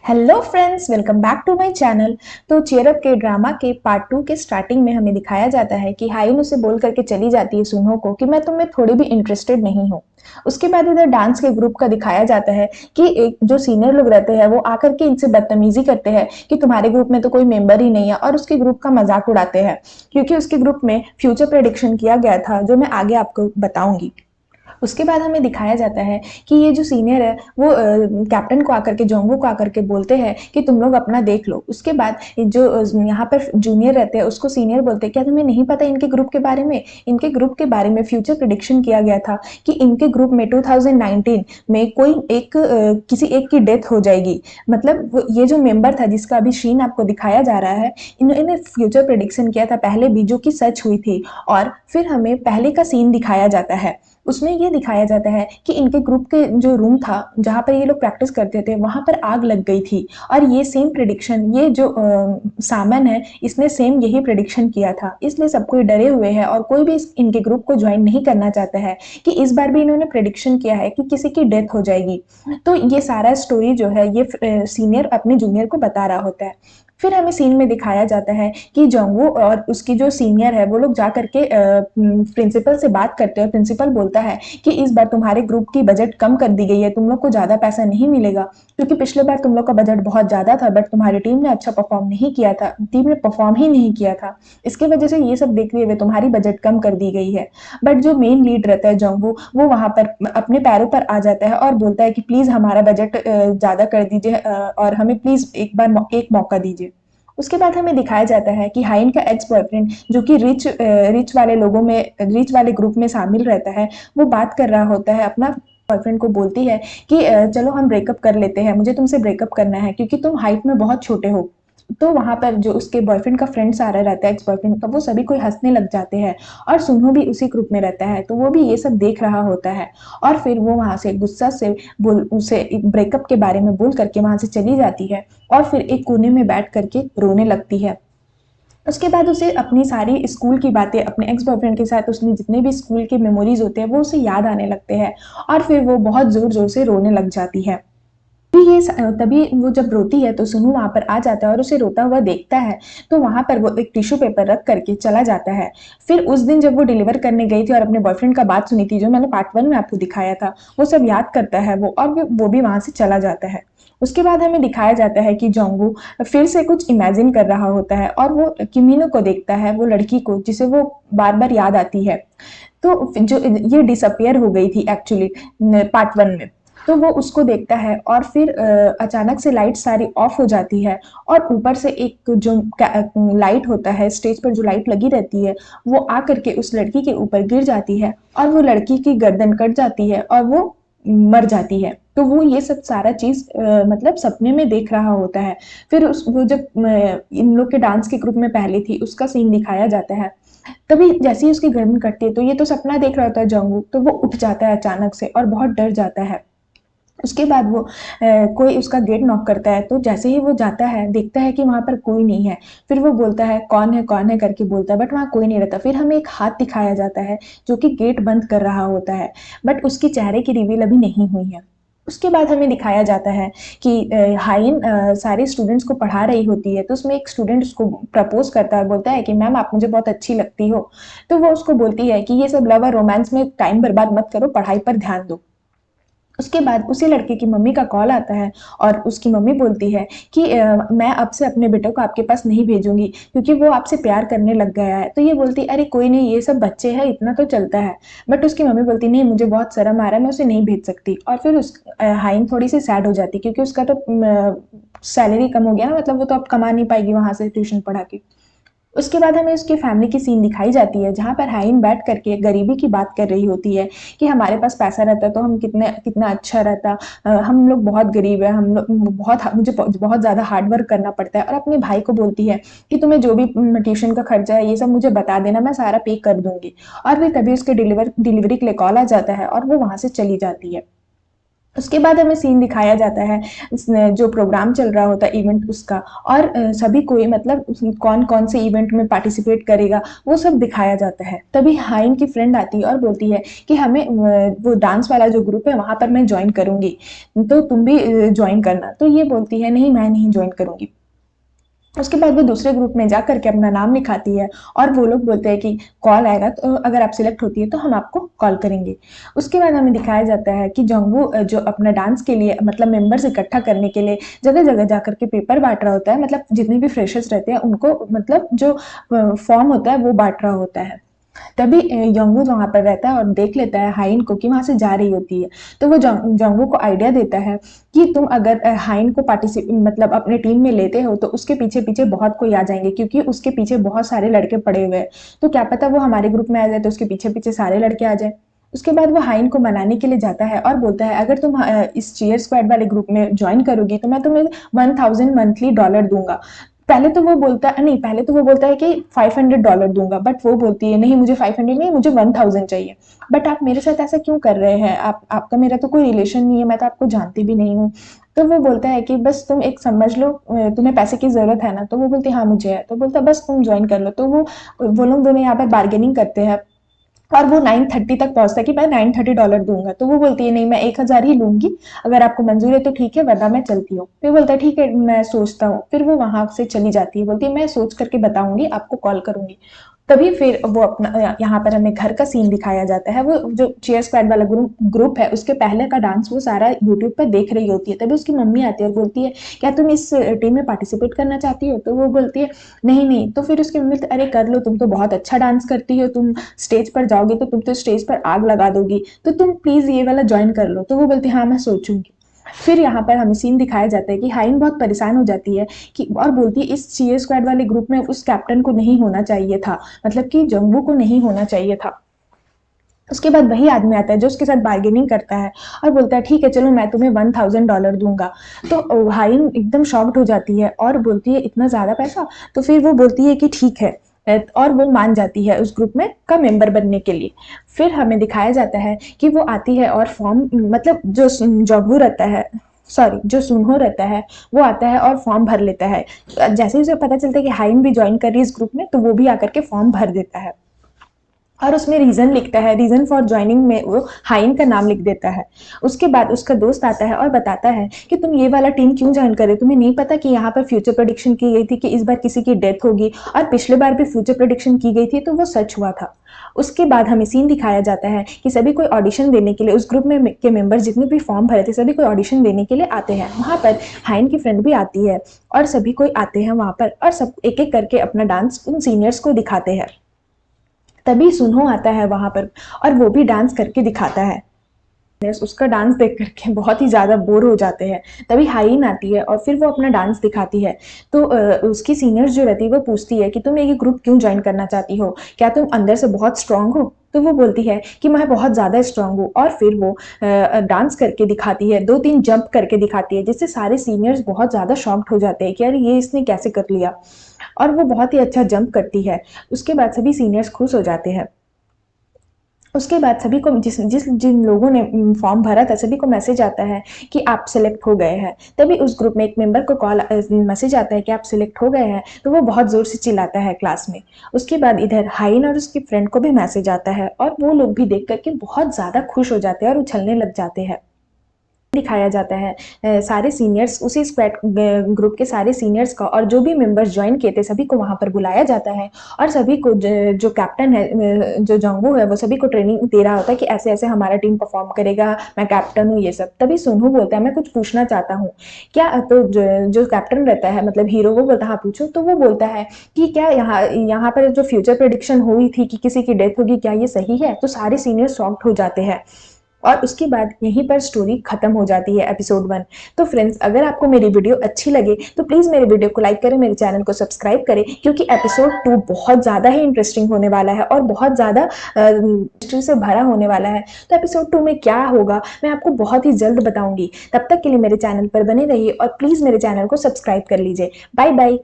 Hello friends, welcome back to my channel. तो cheer up के drama के part 2 के स्टार्टिंग में हमें दिखाया जाता है कि हाइन उसे बोल करके चली जाती है सुनो को कि मैं तुम्हें थोड़ी भी इंटरेस्टेड नहीं हूँ। उसके बाद इधर डांस के ग्रुप का दिखाया जाता है कि एक जो सीनियर लोग रहते हैं वो आकर के इनसे बदतमीजी करते हैं कि तुम्हारे ग्रुप में तो कोई मेंबर ही नहीं है, और उसके ग्रुप का मजाक उड़ाते हैं क्योंकि उसके ग्रुप में फ्यूचर प्रेडिक्शन किया गया था जो मैं आगे आपको बताऊंगी। उसके बाद हमें दिखाया जाता है कि ये जो सीनियर है वो कैप्टन को आकर के, जोंगवू को आकर के बोलते हैं कि तुम लोग अपना देख लो। उसके बाद जो यहाँ पर जूनियर रहते हैं उसको सीनियर बोलते हैं क्या तुम्हें नहीं पता इनके ग्रुप के बारे में? इनके ग्रुप के बारे में फ्यूचर प्रिडिक्शन किया गया था कि इनके ग्रुप में 2019 में कोई एक किसी एक की डेथ हो जाएगी। मतलब ये जो मेंबर था जिसका अभी सीन आपको दिखाया जा रहा है, इन्होंने फ्यूचर प्रिडिक्शन किया था पहले भी, जो कि सच हुई थी। और फिर हमें पहले का सीन दिखाया जाता है। उसमें ये दिखाया जाता है कि इनके ग्रुप के जो रूम था जहाँ पर ये लोग प्रैक्टिस करते थे वहां पर आग लग गई थी, और ये सेम प्रिडिक्शन, ये जो सामन है इसने सेम यही प्रिडिक्शन किया था। इसलिए सब कोई डरे हुए हैं और कोई भी इनके ग्रुप को ज्वाइन नहीं करना चाहता है कि इस बार भी इन्होंने प्रिडिक्शन किया है कि किसी की डेथ हो जाएगी। तो ये सारा स्टोरी जो है ये सीनियर अपने जूनियर को बता रहा होता है। फिर हमें सीन में दिखाया जाता है कि जोंगवू और उसकी जो सीनियर है वो लोग जा करके प्रिंसिपल से बात करते हैं। प्रिंसिपल बोलता है कि इस बार तुम्हारे ग्रुप की बजट कम कर दी गई है, तुम लोग को ज्यादा पैसा नहीं मिलेगा क्योंकि पिछले बार तुम लोग का बजट बहुत ज्यादा था बट तुम्हारी टीम ने अच्छा परफॉर्म नहीं किया था, टीम ने परफॉर्म ही नहीं किया था। इसकी वजह से ये सब देखते हुए तुम्हारी बजट कम कर दी गई है। बट जो मेन लीड रहता है जोंगवू, वो वहां पर अपने पैरों पर आ जाता है और बोलता है कि प्लीज हमारा बजट ज्यादा कर दीजिए और हमें प्लीज एक बार एक मौका दीजिए। उसके बाद हमें दिखाया जाता है कि हाइन का एक्स बॉयफ्रेंड जो कि रिच वाले लोगों में, रिच वाले ग्रुप में शामिल रहता है, वो बात कर रहा होता है अपना बॉयफ्रेंड को, बोलती है कि चलो हम ब्रेकअप कर लेते हैं, मुझे तुमसे ब्रेकअप करना है क्योंकि तुम हाइट में बहुत छोटे हो। तो वहां पर जो उसके बॉयफ्रेंड का फ्रेंड सारा रहता है, एक्स बॉयफ्रेंड का, वो सभी कोई हंसने लग जाते हैं। और सुन्हो भी उसी ग्रुप में रहता है तो वो भी ये सब देख रहा होता है। और फिर वो वहां से गुस्सा से बोल उसे ब्रेकअप के बारे में बोल करके वहां से चली जाती है और फिर एक कोने में बैठ करके रोने लगती है। उसके बाद उसे अपनी सारी स्कूल की बातें, अपने एक्स बॉयफ्रेंड के साथ उसने जितने भी स्कूल के मेमोरीज होते हैं वो उसे याद आने लगते हैं। और फिर वो बहुत जोर जोर से रोने लग जाती है। तभी वो जब रोती है तो सुनू वहां पर आ जाता है और उसे रोता हुआ देखता है। तो वहां पर वो एक टिश्यू पेपर रख करके चला जाता है। फिर उस दिन जब वो डिलीवर करने गई थी और अपने बॉयफ्रेंड का बात सुनी थी जो मैंने पार्ट 1 में आपको दिखाया था, वो सब याद करता है वो, और वो भी वहां से चला जाता है। उसके बाद हमें दिखाया जाता है कि जोंगू फिर से कुछ इमेजिन कर रहा होता है और वो किमिनो को देखता है, वो लड़की को जिसे वो बार बार याद आती है। तो जो ये डिसअपियर हो गई थी एक्चुअली पार्ट 1 में। तो वो उसको देखता है और फिर अचानक से लाइट सारी ऑफ हो जाती है। और ऊपर से एक जो लाइट होता है, स्टेज पर जो लाइट लगी रहती है, वो आकर के उस लड़की के ऊपर गिर जाती है और वो लड़की की गर्दन कट जाती है और वो मर जाती है। तो वो ये सब सारा चीज मतलब सपने में देख रहा होता है। फिर उस वो जब इन लोग के डांस के ग्रुप में पहले थी उसका सीन दिखाया जाता है। तभी जैसे ही उसकी गर्दन कटती है तो ये तो सपना देख रहा होता है जोंगू, तो वो उठ जाता है अचानक से और बहुत डर जाता है। उसके बाद वो कोई उसका गेट नॉक करता है, तो जैसे ही वो जाता है देखता है कि वहां पर कोई नहीं है। फिर वो बोलता है कौन है करके बोलता है, बट वहां कोई नहीं रहता। फिर हमें एक हाथ दिखाया जाता है जो कि गेट बंद कर रहा होता है, बट उसकी चेहरे की रिवील अभी नहीं हुई है। उसके बाद हमें दिखाया जाता है कि हाइन सारे स्टूडेंट्स को पढ़ा रही होती है, तो उसमें एक स्टूडेंट उसको प्रपोज करता है, बोलता है कि मैम आप मुझे बहुत अच्छी लगती हो। तो वो उसको बोलती है कि ये सब लव और रोमांस में टाइम बर्बाद मत करो, पढ़ाई पर ध्यान दो। उसके बाद उसी लड़के की मम्मी का कॉल आता है और उसकी मम्मी बोलती है कि मैं अब से अपने बेटे को आपके पास नहीं भेजूंगी क्योंकि वो आपसे प्यार करने लग गया है। तो ये बोलती अरे कोई नहीं, ये सब बच्चे हैं, इतना तो चलता है। बट उसकी मम्मी बोलती नहीं, मुझे बहुत शर्म आ रहा है, मैं उसे नहीं भेज सकती। और फिर उस हाइन थोड़ी सी सैड हो जाती क्योंकि उसका तो सैलरी कम हो गया ना, मतलब वो तो अब कमा नहीं पाएगी वहां से ट्यूशन पढ़ा के। उसके बाद हमें उसकी फैमिली की सीन दिखाई जाती है जहां पर हाइन बैठ करके गरीबी की बात कर रही होती है कि हमारे पास पैसा रहता तो हम कितने कितना अच्छा रहता। हम लोग बहुत गरीब है, हम लोग मुझे बहुत ज्यादा हार्ड वर्क करना पड़ता है। और अपने भाई को बोलती है कि तुम्हें जो भी ट्यूशन का खर्चा है ये सब मुझे बता देना, मैं सारा पे कर दूंगी। और फिर तभी उसके डिलीवरी के लिए कॉल आ जाता है और वो वहां से चली जाती है। उसके बाद हमें सीन दिखाया जाता है जो प्रोग्राम चल रहा होता है इवेंट उसका, और सभी कोई मतलब कौन-कौन से इवेंट में पार्टिसिपेट करेगा वो सब दिखाया जाता है। तभी हाइन की फ्रेंड आती है और बोलती है कि हमें वो डांस वाला जो ग्रुप है वहाँ पर मैं जॉइन करूँगी, तो तुम भी जॉइन करना। तो ये बोलती है नहीं मैं नहीं जॉइन करूँगी। उसके बाद वो दूसरे ग्रुप में जा करके अपना नाम लिखाती है और वो लोग बोलते हैं कि कॉल आएगा तो अगर आप सिलेक्ट होती है तो हम आपको कॉल करेंगे। उसके बाद हमें दिखाया जाता है कि जंगू जो अपना डांस के लिए मतलब मेंबर्स इकट्ठा करने के लिए जगह-जगह जा करके पेपर बाँट रहा होता है, मतलब जितने भी फ्रेशर्स रहते हैं उनको मतलब जो फॉर्म होता है वो बाँट रहा होता है। तभी योंगू वहाँ पर रहता है और देख लेता है हाइन को कि वहाँ से जा रही होती है। तो वो जोंगू को आइडिया देता है कि तुम अगर हाइन को मतलब अपने टीम में लेते हो तो उसके पीछे-पीछे बहुत कोई आ जाएँगे, क्योंकि उसके पीछे बहुत सारे लड़के पड़े हुए हैं। तो क्या पता वो हमारे ग्रुप में आ जाए तो उसके पीछे-पीछे सारे लड़के आ जाएँ। उसके बाद वो हाइन को मनाने के लिए जाता है और बोलता है अगर तुम इस चीयर स्क्वाड वाले ग्रुप में जॉइन करोगी तो मैं तुम्हें 1000 मंथली डॉलर दूँगा। पहले तो वो बोलता है कि $500 दूँगा, बट वो बोलती है नहीं मुझे 500 नहीं, मुझे 1000 चाहिए। बट आप मेरे साथ ऐसा क्यों कर रहे हैं? आप आपका मेरा तो कोई रिलेशन नहीं है, मैं तो आपको जानती भी नहीं हूँ। तो वो बोलता है कि बस तुम एक समझ लो, तुम्हें पैसे की ज़रूरत है ना? तो वो बोलती है हाँ, मुझे है। तो बोलता है बस तुम जॉइन कर लो। तो वो लोग दोनों यहाँ पर बार्गेनिंग करते हैं और वो 9:30 तक पहुँचता है कि मैं $930 दूँगा। तो वो बोलती है नहीं मैं 1000 ही लूँगी, अगर आपको मंज़ूर है तो ठीक है वरना मैं चलती हूँ। फिर बोलता है ठीक है मैं सोचता हूँ। फिर वो वहाँ से चली जाती है, बोलती है मैं सोच करके बताऊँगी, आपको कॉल करूँगी। तभी फिर वो अपना यहाँ पर हमें घर का सीन दिखाया जाता है। वो जो चीयर स्क्वाड वाला ग्रुप है उसके पहले का डांस वो सारा यूट्यूब पर देख रही होती है। तभी उसकी मम्मी आती है और बोलती है क्या तुम इस टीम में पार्टिसिपेट करना चाहती हो? तो वो बोलती है नहीं। तो फिर उसकी मम्मी अरे कर लो, तुम तो बहुत अच्छा डांस करती हो, तुम स्टेज पर जाओगी तो तुम तो स्टेज पर आग लगा दोगी, तो तुम प्लीज़ ये वाला जॉइन कर लो। तो वो बोलती है हाँ मैं सोचूँगी। फिर यहाँ पर हमें सीन दिखाया जाता है कि हाइन बहुत परेशान हो जाती है कि और बोलती है इस चीयर स्क्वाड वाले ग्रुप में उस कैप्टन को नहीं होना चाहिए था, मतलब कि जंगू को नहीं होना चाहिए था। उसके बाद वही आदमी आता है जो उसके साथ बार्गेनिंग करता है और बोलता है ठीक है चलो मैं तुम्हें $1000 दूंगा। तो हाइन एकदम शॉक्ड हो जाती है और बोलती है इतना ज़्यादा पैसा? तो फिर वो बोलती है कि ठीक है, और वो मान जाती है उस ग्रुप में का मेंबर बनने के लिए। फिर हमें दिखाया जाता है कि वो आती है और फॉर्म मतलब जो जॉगवू रहता है, सॉरी जो सुनहो रहता है, वो आता है और फॉर्म भर लेता है। जैसे ही उसे पता चलता है कि हाइन भी ज्वाइन कर रही है इस ग्रुप में तो वो भी आकर के फॉर्म भर देता है और उसमें रीज़न लिखता है, रीज़न फॉर जॉइनिंग में वो हाइन का नाम लिख देता है। उसके बाद उसका दोस्त आता है और बताता है कि तुम ये वाला टीम क्यों जॉइन कर रहे हो? तुम्हें नहीं पता कि यहाँ पर फ्यूचर प्रेडिक्शन की गई थी कि इस बार किसी की डेथ होगी और पिछले बार भी फ्यूचर प्रेडिक्शन की गई थी तो वो सच हुआ था। उसके बाद हमें सीन दिखाया जाता है कि सभी कोई ऑडिशन देने के लिए उस ग्रुप में के मेंबर्स जितने भी फॉर्म भरे थे सभी कोई ऑडिशन देने के लिए आते हैं। वहाँ पर हाइन की फ्रेंड भी आती है और सभी कोई आते हैं वहाँ पर और सब एक-एक करके अपना डांस उन सीनियर्स को दिखाते हैं। तभी सुन्हो आता है वहाँ पर और वो भी डांस करके दिखाता है। उसका डांस देख करके बहुत ही ज़्यादा बोर हो जाते हैं। तभी हाइन आती है और फिर वो अपना डांस दिखाती है। तो उसकी सीनियर्स जो रहती है वो पूछती है कि तुम ये ग्रुप क्यों जॉइन करना चाहती हो? क्या तुम अंदर से बहुत स्ट्रॉन्ग हो? तो वो बोलती है कि मैं बहुत ज़्यादा स्ट्रॉन्ग हूँ और फिर वो डांस करके दिखाती है, 2-3 जंप करके दिखाती है जिससे सारे सीनियर्स बहुत ज़्यादा शॉक्ड हो जाते हैं कि अरे ये इसने कैसे कर लिया? और वो बहुत ही अच्छा जंप करती है। उसके बाद सभी सीनियर्स खुश हो जाते हैं। उसके बाद सभी को जिन लोगों ने फॉर्म भरा था सभी को मैसेज आता है कि आप सिलेक्ट हो गए हैं। तभी उस ग्रुप में एक मेंबर को मैसेज आता है कि आप सिलेक्ट हो गए हैं, तो वो बहुत ज़ोर से चिल्लाता है क्लास में। उसके बाद इधर हाइन और उसकी फ्रेंड को भी मैसेज आता है और वो लोग भी देख कर के बहुत ज़्यादा खुश हो जाते हैं और उछलने लग जाते हैं। दिखाया जाता है सारे सीनियर्स उसी स्क्वाड ग्रुप के सारे सीनियर्स का और जो भी मेंबर्स ज्वाइन किए थे सभी को वहाँ पर बुलाया जाता है और सभी को जो कैप्टन है जो जंगू है वो सभी को ट्रेनिंग दे रहा होता है कि ऐसे ऐसे हमारा टीम परफॉर्म करेगा, मैं कैप्टन हूँ ये सब। तभी सुनहू बोलता है मैं कुछ पूछना चाहता हूँ क्या? तो जो कैप्टन रहता है मतलब हीरो वो बोलता है हाँ पूछो। तो वो बोलता है कि क्या यहाँ यहाँ पर जो फ्यूचर प्रेडिक्शन हुई थी कि किसी की डेथ होगी क्या ये सही है? तो सारे सीनियर शॉक्ड हो जाते हैं और उसके बाद यहीं पर स्टोरी खत्म हो जाती है एपिसोड 1। तो फ्रेंड्स अगर आपको मेरी वीडियो अच्छी लगे तो प्लीज़ मेरे वीडियो को लाइक करें, मेरे चैनल को सब्सक्राइब करें क्योंकि एपिसोड 2 बहुत ज़्यादा ही इंटरेस्टिंग होने वाला है और बहुत ज़्यादा हिस्ट्री से भरा होने वाला है। तो एपिसोड 2 में क्या होगा मैं आपको बहुत ही जल्द बताऊंगी। तब तक के लिए मेरे चैनल पर बने रहिए और प्लीज़ मेरे चैनल को सब्सक्राइब कर लीजिए। Bye bye.